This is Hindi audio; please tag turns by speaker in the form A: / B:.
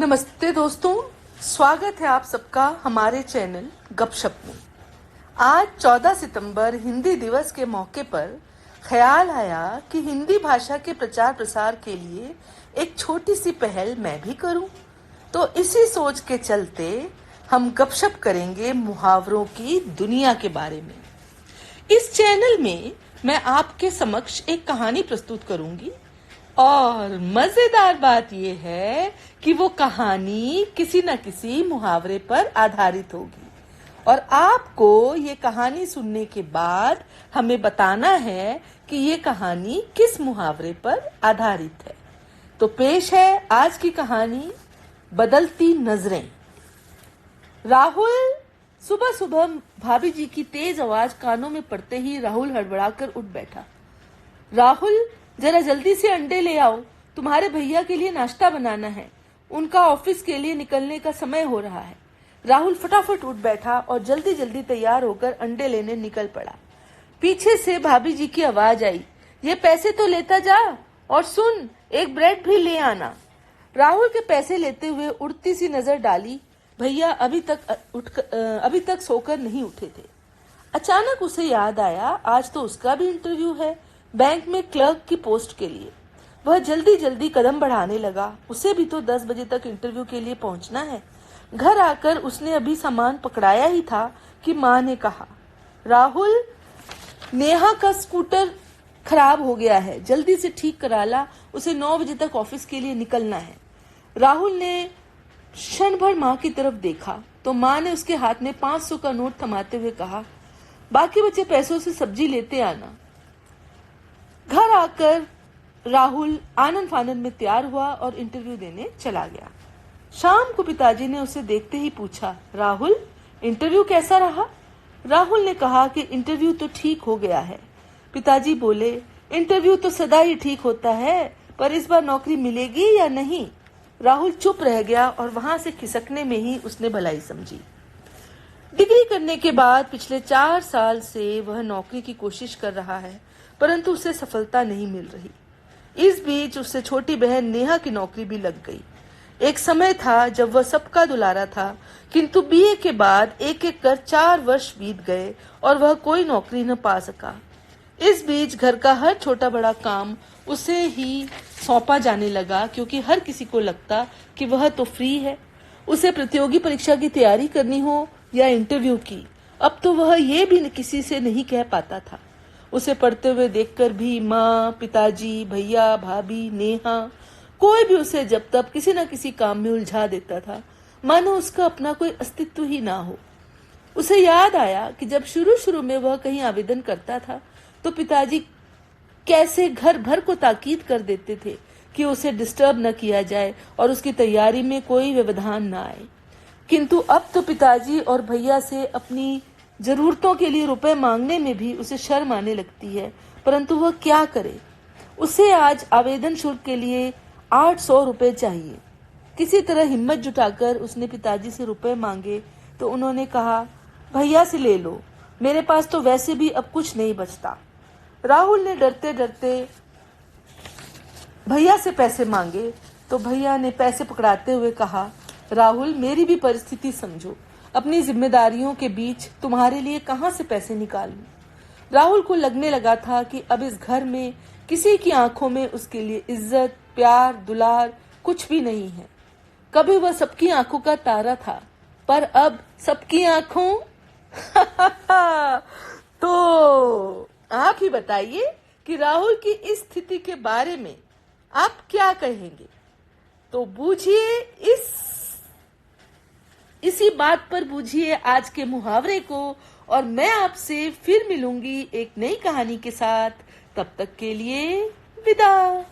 A: नमस्ते दोस्तों, स्वागत है आप सबका हमारे चैनल गपशप में। आज 14 सितंबर हिंदी दिवस के मौके पर ख्याल आया कि हिंदी भाषा के प्रचार प्रसार के लिए एक छोटी सी पहल मैं भी करूं। तो इसी सोच के चलते हम गपशप करेंगे मुहावरों की दुनिया के बारे में। इस चैनल में मैं आपके समक्ष एक कहानी प्रस्तुत करूंगी और मजेदार बात यह है कि वो कहानी किसी न किसी मुहावरे पर आधारित होगी और आपको ये कहानी सुनने के बाद हमें बताना है कि ये कहानी किस मुहावरे पर आधारित है। तो पेश है आज की कहानी, बदलती नजरें। राहुल सुबह सुबह भाभी जी की तेज आवाज कानों में पड़ते ही राहुल हड़बड़ाकर उठ बैठा। राहुल, जरा जल्दी से अंडे ले आओ, तुम्हारे भैया के लिए नाश्ता बनाना है, उनका ऑफिस के लिए निकलने का समय हो रहा है। राहुल फटाफट उठ बैठा और जल्दी जल्दी तैयार होकर अंडे लेने निकल पड़ा। पीछे से भाभी जी की आवाज आई, ये पैसे तो लेता जा और सुन, एक ब्रेड भी ले आना। राहुल के पैसे लेते हुए उड़ती सी नजर डाली। भैया अभी तक सोकर नहीं उठे थे। अचानक उसे याद आया, आज तो उसका भी इंटरव्यू है, बैंक में क्लर्क की पोस्ट के लिए। वह जल्दी जल्दी कदम बढ़ाने लगा। उसे भी तो 10 बजे तक इंटरव्यू के लिए पहुंचना है। घर आकर उसने अभी सामान पकड़ाया ही था कि माँ ने कहा, राहुल, नेहा का स्कूटर खराब हो गया है, जल्दी से ठीक करा ला, उसे 9 बजे तक ऑफिस के लिए निकलना है। राहुल ने क्षण भर माँ की तरफ देखा तो माँ ने उसके हाथ में 500 का नोट थमाते हुए कहा, बाकी बचे पैसों से सब्जी लेते आना। घर आकर राहुल आनंद फानंद में तैयार हुआ और इंटरव्यू देने चला गया। शाम को पिताजी ने उसे देखते ही पूछा, राहुल, इंटरव्यू कैसा रहा? राहुल ने कहा कि इंटरव्यू तो ठीक हो गया है। पिताजी बोले, इंटरव्यू तो सदा ही ठीक होता है, पर इस बार नौकरी मिलेगी या नहीं? राहुल चुप रह गया और वहां से खिसकने में ही उसने भलाई समझी। डिग्री करने के बाद पिछले 4 साल से वह नौकरी की कोशिश कर रहा है, परंतु उसे सफलता नहीं मिल रही। इस बीच उससे छोटी बहन नेहा की नौकरी भी लग गई। एक समय था जब वह सबका दुलारा था, किंतु बीए के बाद एक एक कर 4 वर्ष बीत गए और वह कोई नौकरी न पा सका। इस बीच घर का हर छोटा बड़ा काम उसे ही सौंपा जाने लगा, क्योंकि हर किसी को लगता कि वह तो फ्री है। उसे प्रतियोगी परीक्षा की तैयारी करनी हो या इंटरव्यू की, अब तो वह ये भी किसी से नहीं कह पाता था। उसे पढ़ते हुए देखकर भी माँ, पिताजी, भैया, भाभी, नेहा, कोई भी उसे जब तब किसी न किसी काम में उलझा देता था, मानो उसका अपना कोई अस्तित्व ही ना हो। उसे याद आया कि जब शुरू शुरू में वह कहीं आवेदन करता था तो पिताजी कैसे घर भर को ताकीद कर देते थे कि उसे डिस्टर्ब न किया जाए और उसकी तैयारी में कोई व्यवधान न आए। किंतु अब तो पिताजी और भैया से अपनी जरूरतों के लिए रुपए मांगने में भी उसे शर्म आने लगती है, परंतु वह क्या करे। उसे आज आवेदन शुल्क के लिए 800 रुपए चाहिए। किसी तरह हिम्मत जुटाकर उसने पिताजी से रुपए मांगे तो उन्होंने कहा, भैया से ले लो, मेरे पास तो वैसे भी अब कुछ नहीं बचता। राहुल ने डरते डरते भैया से पैसे मांगे तो भैया ने पैसे पकड़ाते हुए कहा, राहुल, मेरी भी परिस्थिति समझो, अपनी जिम्मेदारियों के बीच तुम्हारे लिए कहां से पैसे निकालूं। राहुल को लगने लगा था कि अब इस घर में किसी की आंखों में उसके लिए इज्जत, प्यार, दुलार कुछ भी नहीं है। कभी वह सबकी आंखों का तारा था, पर अब सबकी आंखों तो आप ही बताइए कि राहुल की इस स्थिति के बारे में आप क्या कहेंगे। तो बूझिए, इसी बात पर बूझिए आज के मुहावरे को, और मैं आपसे फिर मिलूंगी एक नई कहानी के साथ। तब तक के लिए विदा।